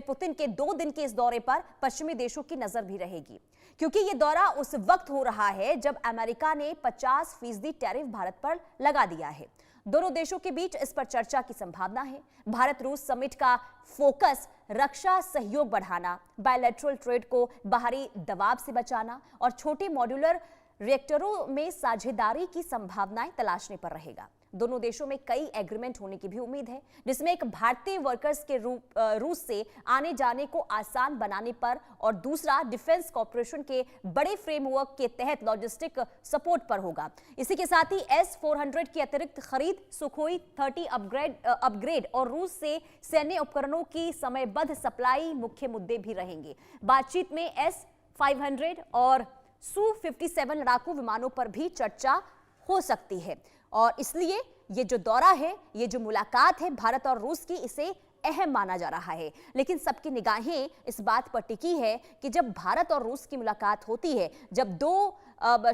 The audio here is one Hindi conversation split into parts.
पुतिन के 2 दिन के इस दौरे पर पश्चिमी देशों की नजर भी रहेगी, क्योंकि यह दौरा उस वक्त हो रहा है जब अमेरिका ने 50% टैरिफ भारत पर लगा दिया है। दोनों देशों के बीच इस पर चर्चा की संभावना है। भारत रूस समिट का फोकस रक्षा सहयोग बढ़ाना, बायलैटरल ट्रेड को बाहरी दबाव से बचाना और छोटे मॉड्यूलर रिएक्टरों में साझेदारी की संभावनाएं तलाशने पर रहेगा। दोनों देशों में कई एग्रीमेंट होने की भी उम्मीद है, जिसमें एक भारतीय वर्कर्स के रूस से आने जाने को आसान बनाने पर और दूसरा डिफेंस कॉर्पोरेशन के बड़े फ्रेमवर्क के तहत लॉजिस्टिक सपोर्ट पर होगा। इसी के साथ ही S-400 की अतिरिक्त खरीद, सुखोई 30 अपग्रेड और रूस से सैन्य उपकरणों की समयबद्ध सप्लाई मुख्य मुद्दे भी रहेंगे। बातचीत में S-500 और Su-57 लड़ाकू विमानों पर भी चर्चा हो सकती है और इसलिए ये जो दौरा है, ये जो मुलाकात है भारत और रूस की, इसे अहम माना जा रहा है। लेकिन सबकी निगाहें इस बात पर टिकी है कि जब भारत और रूस की मुलाकात होती है, जब दो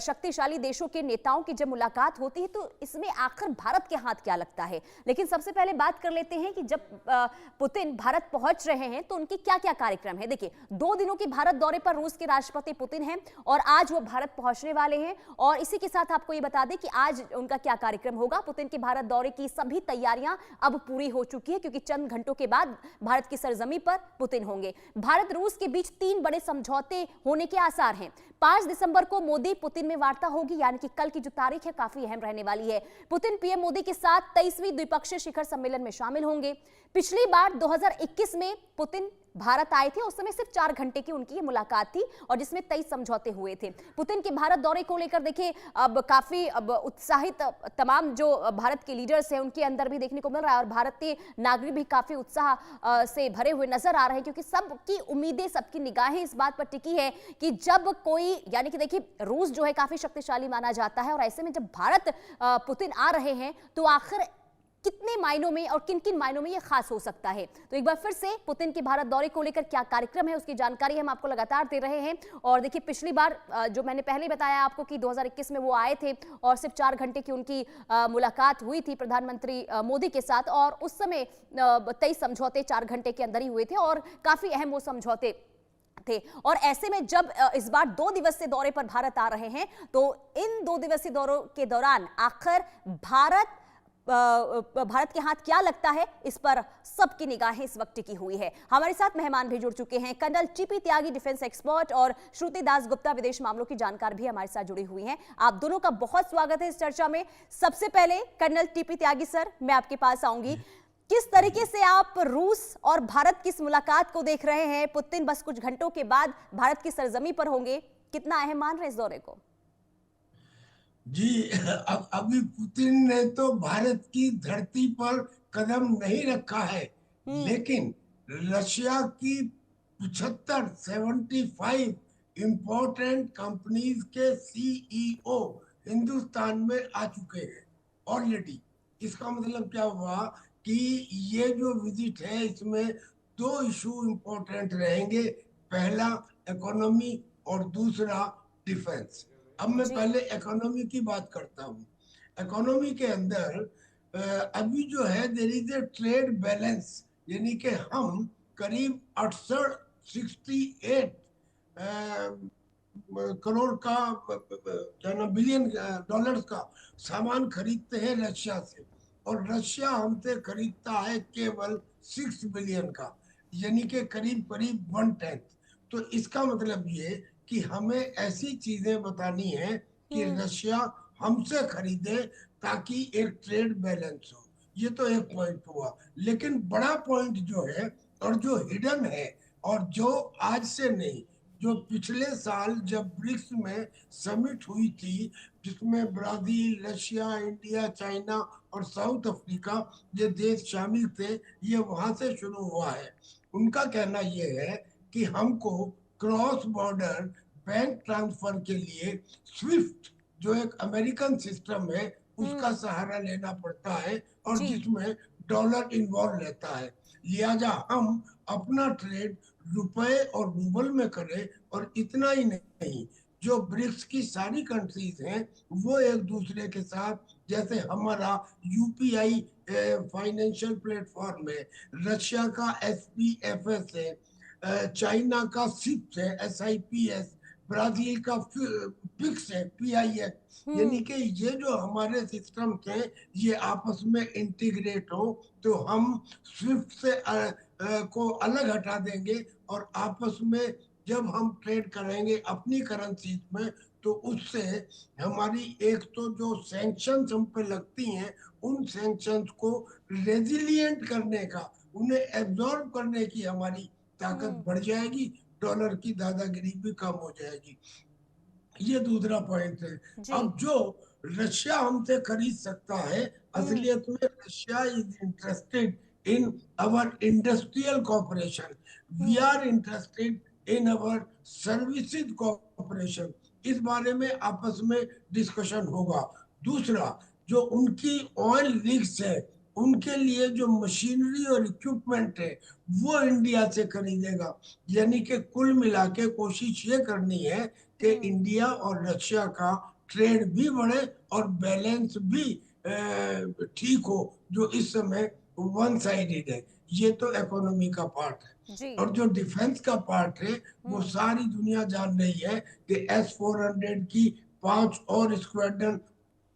शक्तिशाली देशों के नेताओं की जब मुलाकात होती है, तो इसमें आखिर भारत के हाथ क्या लगता है। लेकिन सबसे पहले बात कर लेते हैं कि जब पुतिन भारत पहुंच रहे हैं तो उनके क्या क्या कार्यक्रम है। देखिए, 2 दिनों के भारत दौरे पर रूस के राष्ट्रपति पुतिन हैं और आज वो भारत पहुंचने वाले हैं। और इसी के साथ आपको ये बता दें कि आज उनका क्या कार्यक्रम होगा। पुतिन के भारत दौरे की सभी तैयारियां अब पूरी हो चुकी है, क्योंकि चंद घंटों के बाद भारत की सरजमी पर पुतिन होंगे। भारत रूस के बीच 3 बड़े समझौते होने के आसार हैं। 5 दिसंबर को मोदी पुतिन में वार्ता होगी, यानी कि कल की जो तारीख है काफी अहम रहने वाली है। पुतिन पीएम मोदी के साथ 23वीं द्विपक्षीय शिखर सम्मेलन में शामिल होंगे। पिछली बार 2021 में पुतिन भारत आए थे, उस समय सिर्फ 4 घंटे की उनकी मुलाकात थी और जिसमें 23 समझौते हुए थे। पुतिन के भारत दौरे को लेकर देखिए अब काफी उत्साहित तमाम जो भारत के लीडर्स हैं उनके अंदर भी देखने को मिल रहा है और भारतीय नागरिक भी काफी उत्साह से भरे हुए नजर आ रहे हैं, क्योंकि सबकी उम्मीदें, सबकी निगाहें इस बात पर टिकी है कि जब कोई, यानी कि देखिए रूस जो है काफी शक्तिशाली माना जाता है और ऐसे में जब भारत पुतिन आ रहे हैं तो आखिर कितने मायनों में और किन किन मायनों में यह खास हो सकता है। तो एक बार फिर से पुतिन के भारत दौरे को लेकर क्या कार्यक्रम है उसकी जानकारी हम आपको लगातार दे रहे हैं। और देखिए, पिछली बार जो मैंने पहले बताया आपको कि 2021 में वो आए थे और सिर्फ 4 घंटे की उनकी मुलाकात हुई थी प्रधानमंत्री मोदी के साथ और उस समय 23 समझौते 4 घंटे के अंदर ही हुए थे और काफी अहम वो समझौते थे। और ऐसे में जब इस बार 2 दिवसीय दौरे पर भारत आ रहे हैं तो इन 2 दिवसीय दौरों के दौरान आखिर भारत के हाथ क्या लगता है, इस पर सबकी निगाहें इस वक्त टिकी हुई है। हमारे साथ मेहमान भी जुड़ चुके हैं। कर्नल टीपी त्यागी डिफेंस एक्सपर्ट और श्रुति दास गुप्ता विदेश मामलों की जानकार भी हमारे साथ जुड़ी हुई हैं। आप दोनों का बहुत स्वागत है इस चर्चा में। सबसे पहले कर्नल टीपी त्यागी सर, मैं आपके पास आऊंगी। किस तरीके से आप रूस और भारत की इस मुलाकात को देख रहे हैं? पुतिन बस कुछ घंटों के बाद भारत की सरजमी पर होंगे, कितना अहम मान रहे हैं इस दौरे को? जी, अभी पुतिन ने तो भारत की धरती पर कदम नहीं रखा है, लेकिन रशिया की 75 इंपॉर्टेंट कंपनीज के सीईओ हिंदुस्तान में आ चुके हैं ऑलरेडी। इसका मतलब क्या हुआ कि ये जो विजिट है इसमें 2 इशू इंपॉर्टेंट रहेंगे। पहला इकोनॉमी और दूसरा डिफेंस। अब मैं पहले इकोनॉमी की बात करता हूँ। इकोनॉमी के अंदर अभी जो है there is a trade balance, यानी कि हम करीब 68 करोड़ का बिलियन डॉलर्स का सामान खरीदते हैं रशिया से और रशिया हमसे खरीदता है केवल 6 बिलियन का, यानी कि करीब 1/10। तो इसका मतलब ये कि हमें ऐसी चीजें बतानी है कि रशिया हमसे खरीदे ताकि एक ट्रेड बैलेंस हो। ये तो एक पॉइंट हुआ, लेकिन बड़ा पॉइंट जो है और जो हिडन है और जो आज से नहीं, जो पिछले साल जब ब्रिक्स में समिट हुई थी जिसमें ब्राजील, रशिया, इंडिया, चाइना और साउथ अफ्रीका ये देश शामिल थे, ये वहां से शुरू हुआ है। उनका कहना ये है कि हमको क्रॉस बॉर्डर बैंक ट्रांसफर के लिए स्विफ्ट जो एक अमेरिकन सिस्टम है उसका सहारा लेना पड़ता है और जिसमें डॉलर इन्वॉल्व रहता है। लिहाजा हम अपना ट्रेड रुपए और रूबल में करें और इतना ही नहीं, जो ब्रिक्स की सारी कंट्रीज हैं वो एक दूसरे के साथ जैसे हमारा यूपीआई फाइनेंशियल प्लेटफॉर्म है, रशिया का एसपीएफएस है, चाइना का सिप्स है, एसआईपीएस, ब्राजील का पिक्स है, पीआईएक्स। यानी कि ये जो हमारे सिस्टम थे ये आपस में इंटीग्रेट हो तो हम स्विफ्ट से को अलग हटा देंगे और आपस में जब हम ट्रेड करेंगे अपनी करेंसी में तो उससे हमारी एक तो जो सैंक्शंस हम पे लगती हैं उन सैंक्शंस को रेजिलिएंट करने का, उन्हें एब्जॉर्ब करने की हमारी ताकत बढ़ जाएगी, डॉलर की दादागिरी भी कम हो जाएगी। ये दूसरा पॉइंट है। जी। अब जो रशिया हमसे खरीद सकता है, असलियत में Russia is interested in our industrial cooperation, we are interested in our services cooperation. इस बारे में आपस में डिस्कशन होगा। दूसरा, जो उनकी ऑयल रिग्स है उनके लिए जो मशीनरी और इक्विपमेंट है वो इंडिया से खरीदेगा। यानी कि कुल मिला के कोशिश ये करनी है कि इंडिया और रशिया का ट्रेड भी बढ़े और बैलेंस भी ठीक हो, जो इस समय वन साइडेड है। ये तो इकोनॉमी का पार्ट है। जी। और जो डिफेंस का पार्ट है वो सारी दुनिया जान रही है कि S-400 की 5 और स्क्वाड्रन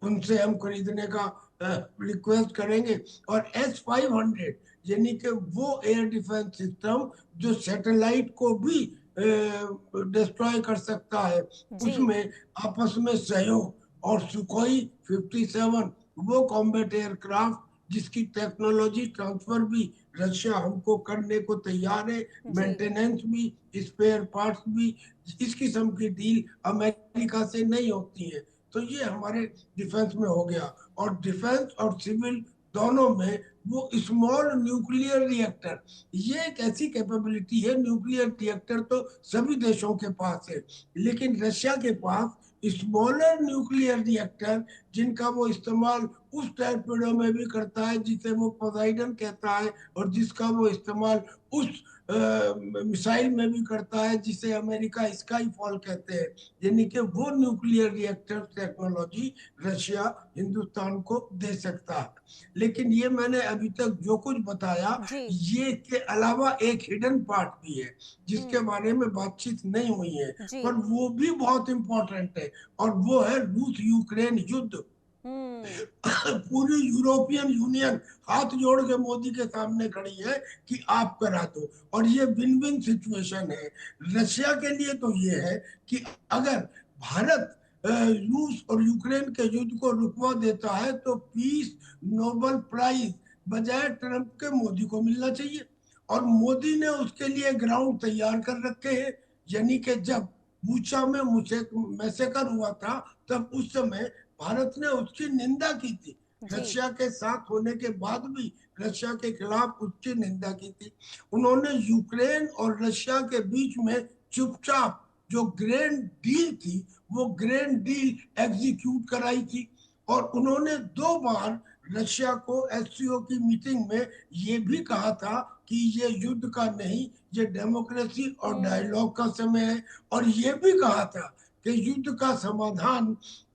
उनसे हम खरीदने का रिक्वेस्ट करेंगे। और S-500 यानी कि वो एयर डिफेंस सिस्टम जो सैटेलाइट को भी डिस्ट्रॉय कर सकता है, जी। उसमें आपस में सहयोग। और सुखोई 57 वो कॉम्बैट एयरक्राफ्ट जिसकी टेक्नोलॉजी ट्रांसफर भी रशिया हमको करने को तैयार है, जी। मेंटेनेंस भी, स्पेयर पार्ट्स भी। इस किस्म की डील अमेरिका से नहीं होती है। तो ये हमारे डिफेंस में हो गया। और डिफेंस और सिविल दोनों में वो स्मॉल न्यूक्लियर रिएक्टर, ये एक ऐसी कैपेबिलिटी है। न्यूक्लियर रिएक्टर तो सभी देशों के पास है, लेकिन रशिया के पास स्मॉलर न्यूक्लियर रिएक्टर जिनका वो इस्तेमाल उस टॉर्पेडो में भी करता है जिसे वो पोसाइडन कहता है, और जिसका वो इस्तेमाल उस मिसाइल में भी करता है जिसे अमेरिका स्काई फॉल कहते हैं। यानी कि वो nuclear reactor technology Russia Hindustan को दे सकता है। लेकिन ये मैंने अभी तक जो कुछ बताया जी। ये के अलावा एक हिडन पार्ट भी है जिसके बारे में बातचीत नहीं हुई है, जी। पर वो भी बहुत इंपॉर्टेंट है। और वो है रूस यूक्रेन युद्ध। हम्म। पूरी यूरोपियन यूनियन हाथ जोड़ के मोदी के सामने खड़ी है कि आप करा दो। और ये विन विन सिचुएशन है। रशिया के लिए तो ये है कि अगर भारत रूस और यूक्रेन के युद्ध को रुकवा देता है तो पीस नोबेल प्राइज बजाय ट्रंप के मोदी को मिलना चाहिए। और मोदी ने उसके लिए ग्राउंड तैयार कर रखे हैं। यानी कि जब बूचा में मुझे मैसेकर हुआ था तब उस समय भारत ने उसकी निंदा की थी। जी। रशिया के साथ होने के बाद भी रशिया के खिलाफ उसकी निंदा की थी। उन्होंने यूक्रेन और रशिया के बीच में चुपचाप जो ग्रैंड डील थी वो ग्रैंड डील एग्जीक्यूट कराई थी। और उन्होंने 2 बार रशिया को एससीओ की मीटिंग में ये भी कहा था कि ये युद्ध का नहीं, ये डेमोक्रेसी और डायलॉग का समय है। और ये भी कहा था कि युद्ध का समाधान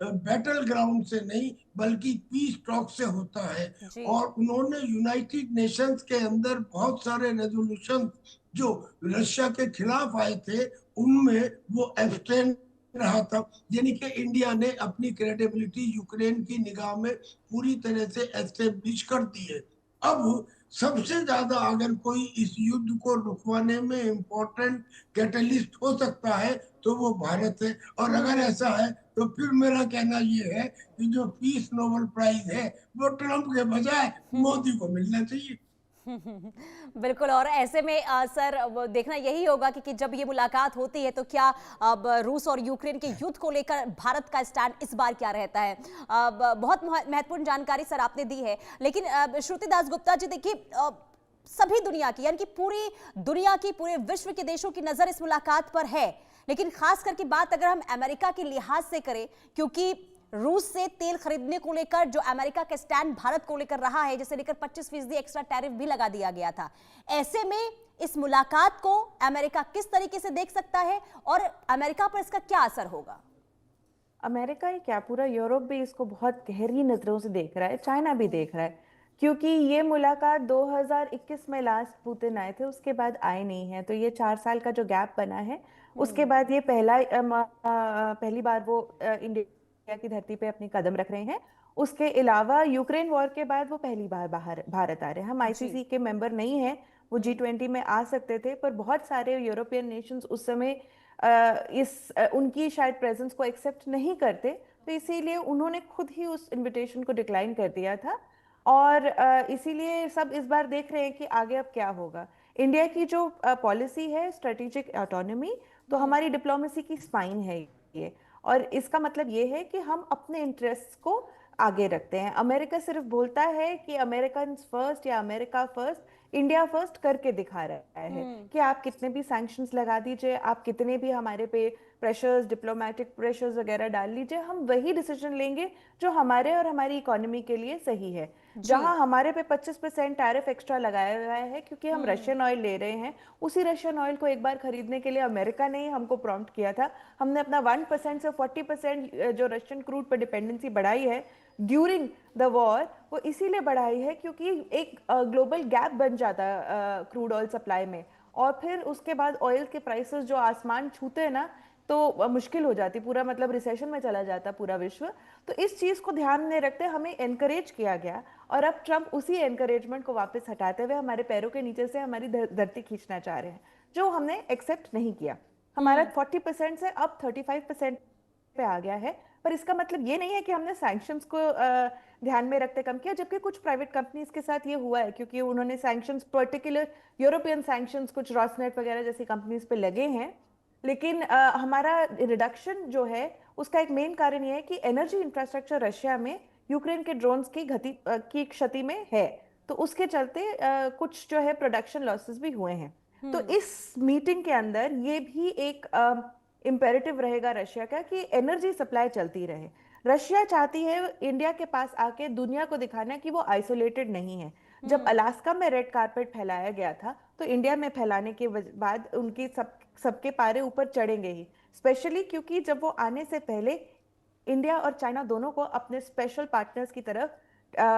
बैटल ग्राउंड से नहीं बल्कि पीस टॉक से होता है। जी। और उन्होंने यूनाइटेड नेशंस के अंदर बहुत सारे रेजोल्यूशन जो रशिया के खिलाफ आए थे उनमें वो एब्सटेन रहा था। यानी कि इंडिया ने अपनी क्रेडिबिलिटी यूक्रेन की निगाह में पूरी तरह से एस्टेब्लिश कर दी है। अब सबसे ज्यादा अगर कोई इस युद्ध को रुकवाने में इम्पोर्टेंट कैटलिस्ट हो सकता है तो वो भारत है। और अगर ऐसा है तो फिर मेरा कहना ये है कि जो पीस नोबेल प्राइज है वो ट्रंप के बजाय मोदी को मिलना चाहिए। बिल्कुल। और ऐसे में सर वो देखना यही होगा कि जब ये मुलाकात होती है तो क्या अब रूस और यूक्रेन के युद्ध को लेकर भारत का स्टैंड इस बार क्या रहता है। अब बहुत महत्वपूर्ण जानकारी सर आपने दी है। लेकिन श्रुति दास गुप्ता जी देखिए, सभी दुनिया की यानी कि पूरी दुनिया की, पूरे विश्व के देशों की नजर इस मुलाकात पर है। लेकिन खास करके बात अगर हम अमेरिका के लिहाज से करें, क्योंकि रूस से तेल खरीदने को लेकर जो अमेरिका का स्टैंड भारत को लेकर रहा है, जिसे लेकर 25% एक्स्ट्रा टैरिफ भी लगा दिया गया था, ऐसे में इस मुलाकात को अमेरिका किस तरीके से देख सकता है और अमेरिका पर इसका क्या असर होगा? अमेरिका ही क्या, पूरा यूरोप भी इसको बहुत गहरी नजरों से देख रहा है, चाइना भी देख रहा है। क्योंकि ये मुलाकात 2021 में लास्ट पुतिन आए थे, उसके बाद आए नहीं है। तो ये 4 साल का जो गैप बना है, उसके बाद ये पहली बार वो इंडिया की धरती पे अपनी कदम रख रहे हैं। उसके अलावा यूक्रेन वॉर के बाद वो पहली बार बाहर भारत आ रहे हैं। हम जी। आईसीसी के मेंबर नहीं हैं, वो G20 में आ सकते थे, पर बहुत सारे यूरोपियन नेशंस उस समय उनकी शायद प्रेजेंस को एक्सेप्ट नहीं करते, तो इसीलिए उन्होंने खुद ही उस इनविटेशन को डिक्लाइन कर दिया था। और इसीलिए सब इस बार देख रहे हैं कि आगे अब क्या होगा। इंडिया की जो पॉलिसी है स्ट्रेटेजिक ऑटोनॉमी, तो हमारी डिप्लोमेसी की स्पाइन है ये। और इसका मतलब ये है कि हम अपने इंटरेस्ट को आगे रखते हैं। अमेरिका सिर्फ बोलता है कि अमेरिकन फर्स्ट या अमेरिका फर्स्ट, इंडिया फर्स्ट करके दिखा रहा है कि आप कितने भी सैंक्शंस लगा दीजिए, आप कितने भी हमारे पे प्रेशर्स, डिप्लोमेटिक प्रेशर्स वगैरह डाल लीजिए, हम वही डिसीजन लेंगे जो हमारे और हमारी इकोनॉमी के लिए सही है। जहां हमारे पे 25% टैरिफ एक्स्ट्रा लगाया गया है क्योंकि हम रशियन ऑयल ले रहे हैं, उसी रशियन ऑयल को एक बार खरीदने के लिए अमेरिका ने ही हमको प्रॉम्प्ट किया था। हमने अपना 1% से 40% जो रशियन क्रूड पर डिपेंडेंसी बढ़ाई है ड्यूरिंग द वॉर, वो इसीलिए बढ़ाई है क्योंकि एक ग्लोबल गैप बन जाता है क्रूड ऑयल सप्लाई में, और फिर उसके बाद ऑयल के प्राइसेस जो आसमान छूते हैं ना, तो मुश्किल हो जाती, पूरा मतलब रिसेशन में चला जाता पूरा विश्व। तो इस चीज को ध्यान में रखते हमें एनकरेज किया गया, और अब ट्रम्प उसी एनकरेजमेंट को वापस हटाते हुए हमारे पैरों के नीचे से हमारी धरती खींचना चाह रहे हैं, जो हमने एक्सेप्ट नहीं किया। हमारा 40% से अब 35% पे आ गया है। पर इसका मतलब ये नहीं है कि हमने सैंक्शंस को ध्यान में रखते कम किया, जबकि कुछ प्राइवेट कंपनीज के साथ ये हुआ है क्योंकि उन्होंने सैंक्शंस, पर्टिकुलर यूरोपियन सैंक्शंस कुछ रॉसनेट वगैरह जैसी कंपनीज पे लगे हैं। लेकिन हमारा रिडक्शन जो है उसका एक मेन कारण ये है कि एनर्जी इंफ्रास्ट्रक्चर रशिया में यूक्रेन के ड्रोन्स की क्षति में है, तो उसके चलते कुछ जो है प्रोडक्शन लॉसेस भी हुए हैं। तो इस मीटिंग के अंदर ये भी एक इम्पेरेटिव रहेगा रशिया का कि एनर्जी सप्लाई चलती रहे। रशिया चाहती है इंडिया के पास आके दुनिया को दिखाना कि वो आइसोलेटेड नहीं है। जब अलास्का में रेड कारपेट फैलाया गया था, तो इंडिया में फैलाने के बाद उनकी सबके पारे ऊपर चढ़ेंगे ही, स्पेशली क्योंकि जब वो आने से पहले इंडिया और चाइना दोनों को अपने स्पेशल पार्टनर्स की तरफ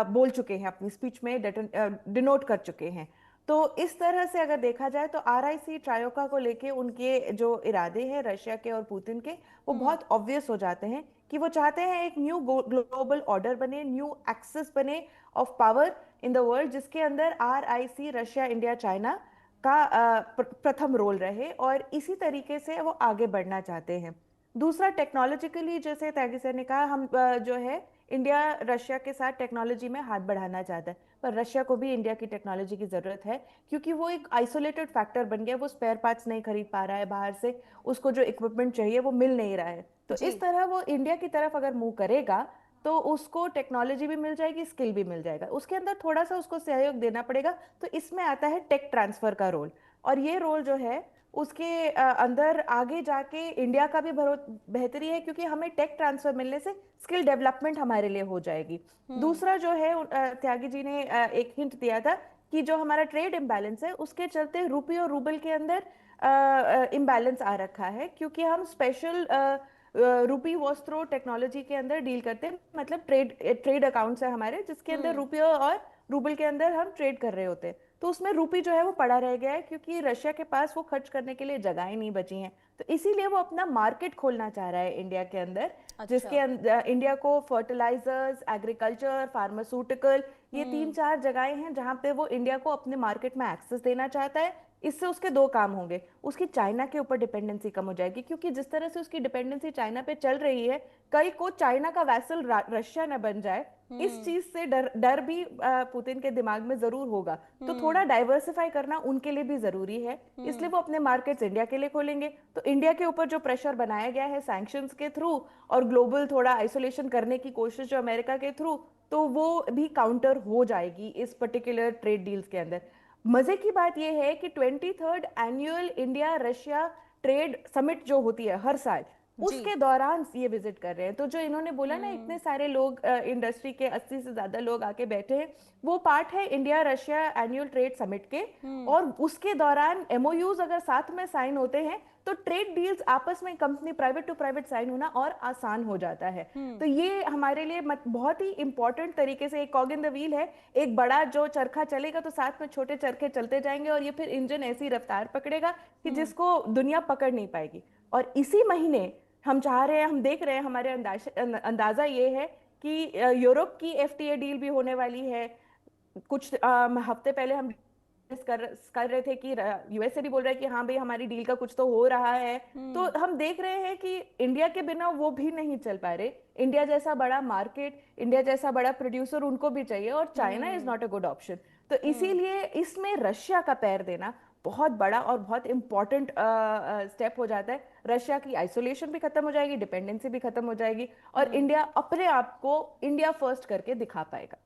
बोल चुके हैं, अपनी स्पीच में डिनोट कर चुके हैं। तो इस तरह से अगर देखा जाए तो RIC ट्रायोका को लेके उनके जो इरादे हैं रशिया के और पुतिन के, वो बहुत ऑब्वियस हो जाते हैं कि वो चाहते हैं एक न्यू ग्लोबल ऑर्डर बने, न्यू एक्सेस बने of power in the world, जिसके अंदर RIC, रशिया, इंडिया, चाइना का प्रथम रोल रहे, और इसी तरीके से वो आगे बढ़ना चाहते हैं। दूसरा, टेक्नोलॉजिकली, जैसे त्यागी सर ने कहा, हम जो है इंडिया रशिया के साथ टेक्नोलॉजी में हाथ बढ़ाना चाहता है, पर रशिया को भी इंडिया की टेक्नोलॉजी की जरूरत है क्योंकि वो एक आइसोलेटेड फैक्टर बन गया, वो स्पेयर पार्ट्स नहीं खरीद पा रहा है बाहर से, उसको जो इक्विपमेंट चाहिए वो मिल नहीं रहा है। तो इस तरह वो इंडिया की तरफ अगर मूव करेगा तो उसको टेक्नोलॉजी भी मिल जाएगी, स्किल भी मिल जाएगा, उसके अंदर थोड़ा सा उसको सहयोग देना पड़ेगा। तो इसमें आता है टेक ट्रांसफर का रोल, और ये रोल जो है उसके अंदर आगे जाके इंडिया का भी बेहतरी है क्योंकि हमें टेक ट्रांसफर मिलने से स्किल डेवलपमेंट हमारे लिए हो जाएगी। दूसरा जो है, त्यागी जी ने एक हिंट दिया था कि जो हमारा ट्रेड इम्बैलेंस है उसके चलते रुपये और रूबल के अंदर इम्बैलेंस आ रखा है, क्योंकि हम स्पेशल रूपी वॉस्त्रो टेक्नोलॉजी के अंदर डील करते हैं, मतलब ट्रेड अकाउंट्स है हमारे जिसके अंदर रुपये और रूबल के अंदर हम ट्रेड कर रहे होते हैं। तो उसमें रूपी जो है वो पड़ा रह गया है क्योंकि रशिया के पास वो खर्च करने के लिए जगहें नहीं बची हैं, तो इसीलिए वो अपना मार्केट खोलना चाह रहा है इंडिया के अंदर। जिसके अंदर इंडिया को फर्टिलाइजर्स, एग्रीकल्चर, फार्मास्यूटिकल, ये 3-4 जगहें हैं जहां पे वो इंडिया को अपने मार्केट में एक्सेस देना चाहता है। इससे उसके दो काम होंगे, उसकी चाइना के ऊपर डिपेंडेंसी कम हो जाएगी क्योंकि जिस तरह से उसकी डिपेंडेंसी चाइना पे चल रही है, कल को चाइना का वैसल रशिया न बन जाए, इस चीज से डर भी पुतिन के दिमाग में जरूर होगा। तो थोड़ा डाइवर्सिफाई करना उनके लिए भी जरूरी है, इसलिए वो अपने मार्केट्स इंडिया के लिए खोलेंगे। तो इंडिया के ऊपर जो प्रेशर बनाया गया है सैंक्शंस के थ्रू और ग्लोबल थोड़ा आइसोलेशन करने की कोशिश जो अमेरिका के थ्रू, तो वो भी काउंटर हो जाएगी इस पर्टिकुलर ट्रेड डील्स के अंदर। मजे की बात यह है कि 23rd annual India Russia trade summit जो होती है हर साल, उसके दौरान ये विजिट कर रहे हैं। तो जो इन्होंने बोला ना, इतने सारे लोग, इंडस्ट्री के 80 से ज्यादा लोग आके बैठे हैं, वो पार्ट है India Russia annual trade summit के। और उसके दौरान MOUs अगर साथ में साइन होते हैं तो ट्रेड डील्स आपस में company private to private sign होना और आसान हो जाता है। तो ये हमारे लिए बहुत ही इंपॉर्टेंट तरीके से एक कॉग इन द व्हील है। एक बड़ा जो चरखा चलेगा तो साथ में छोटे चरखे चलते जाएंगे और ये फिर इंजन ऐसी रफ्तार पकड़ेगा कि जिसको दुनिया पकड़ नहीं पाएगी। और इसी महीने हम चाह रहे हैं, हम देख रहे हैं, हमारे अंदाजा ये है कि यूरोप की एफटीए डील भी होने वाली है। कुछ हफ्ते पहले हम कर रहे थे कि यूएसए भी बोल रहा है कि हाँ भाई हमारी डील का कुछ तो हो रहा है। तो हम देख रहे हैं कि इंडिया के बिना वो भी नहीं चल पा रहे। इंडिया जैसा बड़ा मार्केट, इंडिया जैसा बड़ा प्रोड्यूसर उनको भी चाहिए, और China is not a good option. तो इसीलिए इसमें रशिया का पैर देना बहुत बड़ा और बहुत इंपॉर्टेंट स्टेप हो जाता है। रशिया की आइसोलेशन भी खत्म हो जाएगी, डिपेंडेंसी भी खत्म हो जाएगी, और इंडिया अपने आप को इंडिया फर्स्ट करके दिखा पाएगा।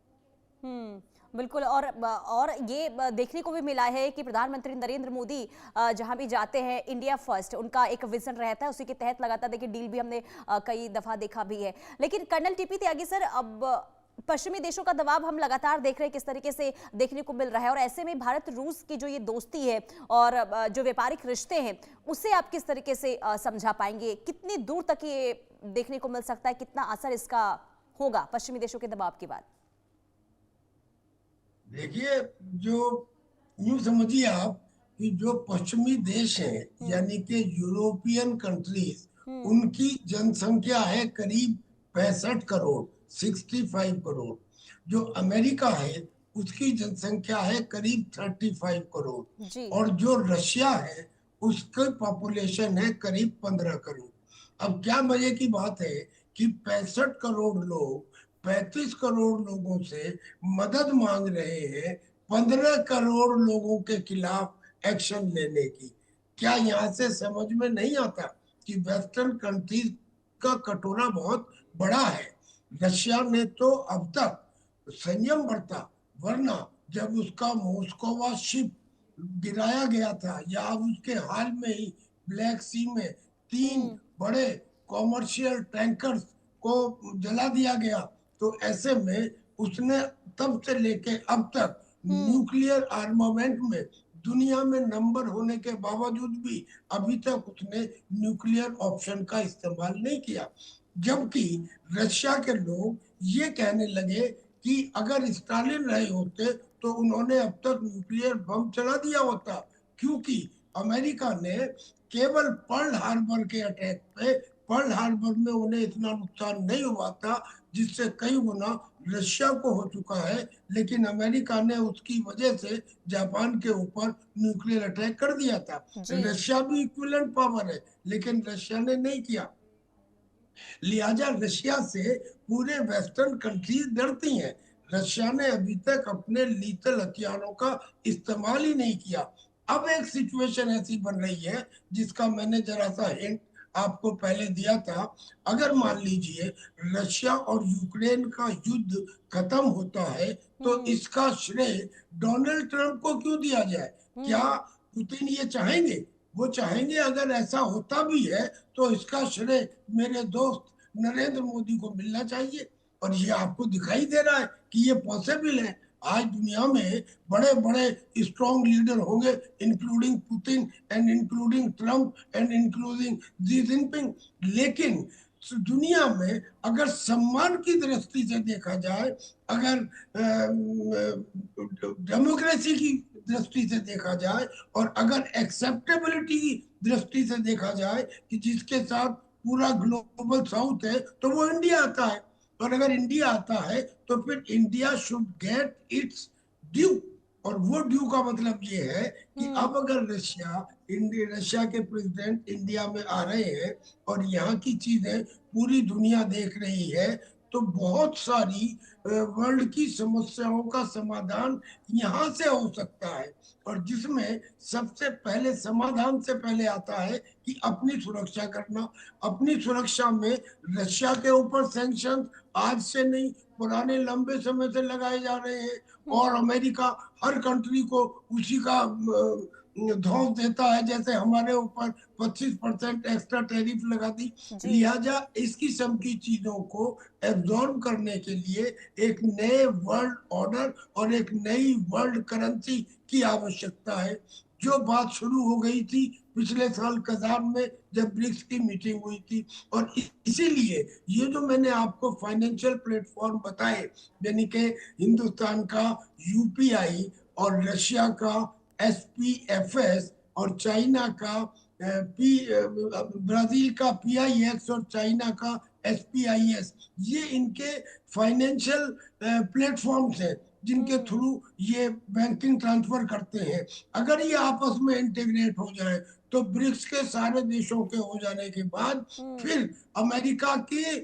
बिल्कुल। और ये देखने को भी मिला है कि प्रधानमंत्री नरेंद्र मोदी जहां भी जाते हैं, इंडिया फर्स्ट उनका एक विजन रहता है। उसी के तहत लगातार देखिए डील भी हमने कई दफा देखा भी है। लेकिन कर्नल टीपी त्यागी सर, अब पश्चिमी देशों का दबाव हम लगातार देख रहे हैं किस तरीके से देखने को मिल रहा है, और ऐसे में भारत रूस की जो ये दोस्ती है और जो व्यापारिक रिश्ते हैं, उसे आप किस तरीके से समझा पाएंगे? कितनी दूर तक ये देखने को मिल सकता है, कितना असर इसका होगा पश्चिमी देशों के दबाव के बाद? देखिए, जो यूं समझिए आप कि जो पश्चिमी देश हैं, यानी कि यूरोपियन कंट्रीज, उनकी जनसंख्या है करीब 65 करोड़, 65 करोड़। जो अमेरिका है उसकी जनसंख्या है करीब 35 करोड़, जी। और जो रशिया है उसकी पॉपुलेशन है करीब 15 करोड़। अब क्या मजे की बात है कि 65 करोड़ लोग 35 करोड़ लोगों से मदद मांग रहे हैं 15 करोड़ लोगों के खिलाफ एक्शन लेने की। क्या यहाँ से समझ में नहीं आता कि वेस्टर्न कंट्रीज का कटोरा बहुत बड़ा है? रशिया ने तो अब तक संयम बरता, वरना जब उसका मॉस्कोवा शिप गिराया गया था, या उसके हाल में ही ब्लैक सी में 3 बड़े कॉमर्शियल टैंकर्स को जला दिया गया, तो ऐसे में उसने तब से लेके अब तक न्यूक्लियर आर्मामेंट में दुनिया में नंबर होने के बावजूद भी अभी तक उसने न्यूक्लियर ऑप्शन का इस्तेमाल नहीं किया। जबकि रशिया के लोग ये कहने लगे कि अगर स्टालिन रहे होते तो उन्होंने अब तक न्यूक्लियर बम चला दिया होता, क्योंकि अमेरिका ने केवल पर्ल हार्बर के अटैक पे, पर्ल हार्बर में उन्हें इतना नुकसान नहीं हुआ था जिससे कई गुना रशिया को हो चुका है, लेकिन अमेरिका ने उसकी वजह से जापान के ऊपर न्यूक्लियर अटैक कर दिया था। रशिया भी इक्विवेलेंट पावर है, लेकिन रशिया ने नहीं किया। लिहाजा रशिया से पूरे वेस्टर्न कंट्रीज डरती हैं। रशिया ने अभी तक अपने लीथल हथियारों का इस्तेमाल ही नहीं किया। अब एक सिचुएशन ऐसी बन रही है जिसका मैंने जरा सा हिंट आपको पहले दिया था। अगर मान लीजिए रशिया और यूक्रेन का युद्ध खत्म होता है, तो इसका श्रेय डोनाल्ड ट्रंप को क्यों दिया जाए? क्या पुतिन ये चाहेंगे? वो चाहेंगे अगर ऐसा होता भी है तो इसका श्रेय मेरे दोस्त नरेंद्र मोदी को मिलना चाहिए। और ये आपको दिखाई दे रहा है कि ये पॉसिबल है। आज दुनिया में बड़े बड़े स्ट्रॉन्ग लीडर होंगे, including Putin and including Trump and including Xi Jinping, लेकिन दुनिया में अगर सम्मान की दृष्टि से देखा जाए, अगर डेमोक्रेसी की दृष्टि से देखा जाए, और अगर एक्सेप्टेबिलिटी की दृष्टि से देखा जाए कि जिसके साथ पूरा ग्लोबल साउथ है, तो वो इंडिया आता है। और अगर इंडिया आता है तो फिर India should get it's due. और वो ड्यू का मतलब ये है कि अब अगर रशिया के प्रेसिडेंट इंडिया में आ रहे हैं और यहाँ की चीजें पूरी दुनिया देख रही है, तो बहुत सारी वर्ल्ड की समस्याओं का समाधान यहाँ से हो सकता है। और जिसमें सबसे पहले समाधान से पहले आता है कि अपनी सुरक्षा करना। अपनी सुरक्षा में रशिया के ऊपर सैंक्शन आज से नहीं, पुराने लंबे समय से लगाए जा रहे हैं, और अमेरिका हर कंट्री को उसी का धौंस देता है, जैसे हमारे ऊपर 25% एक्स्ट्रा टैरिफ लगा दी। लिहाजा इस किस्म की चीजों को एब्जॉर्ब करने के लिए एक नए वर्ल्ड ऑर्डर और एक नई वर्ल्ड करेंसी की आवश्यकता है, जो बात शुरू हो गई थी पिछले साल कजान में जब ब्रिक्स की मीटिंग हुई थी। और इसीलिए ये जो मैंने आपको फाइनेंशियल प्लेटफॉर्म बताए, यानी कि हिंदुस्तान का यूपीआई और रशिया का एसपीएफएस और चाइना का ब्राजील का पीआईएक्स और चाइना का एसपीआईएस, ये इनके फाइनेंशियल प्लेटफॉर्म्स हैं जिनके थ्रू ये बैंकिंग ट्रांसफर करते हैं। अगर ये आपस में इंटीग्रेट हो जाए तो ब्रिक्स के सारे देशों के हो जाने के बाद फिर अमेरिका के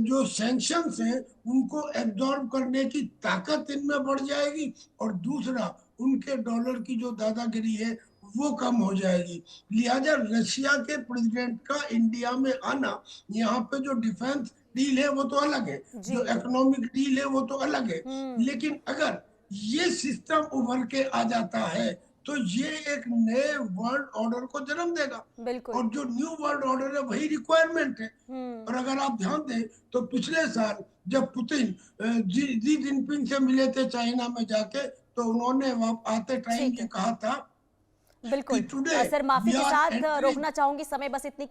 जो सैंक्शंस हैं उनको एब्जॉर्ब करने की ताकत इनमें बढ़ जाएगी, और दूसरा उनके डॉलर की जो दादागिरी है वो कम हो जाएगी। लिहाजा रशिया के प्रेसिडेंट का इंडिया में आना, यहाँ पे जो डिफेंस डील है वो तो अलग है, जो इकोनॉमिक डील है वो तो अलग है, लेकिन अगर ये सिस्टम उभर के आ जाता है तो ये एक नए वर्ल्ड ऑर्डर को जन्म देगा। और जो न्यू वर्ल्ड ऑर्डर है वही रिक्वायरमेंट है। और अगर आप ध्यान दें तो पिछले साल जब पुतिन जी जिनपिंग से मिले थे चाइना में जाके, तो उन्होंने आते टाइम ये कहा था बिल्कुल कि टुडे सर, माफी के साथ रोकना चाहूंगी, समय बस इतनी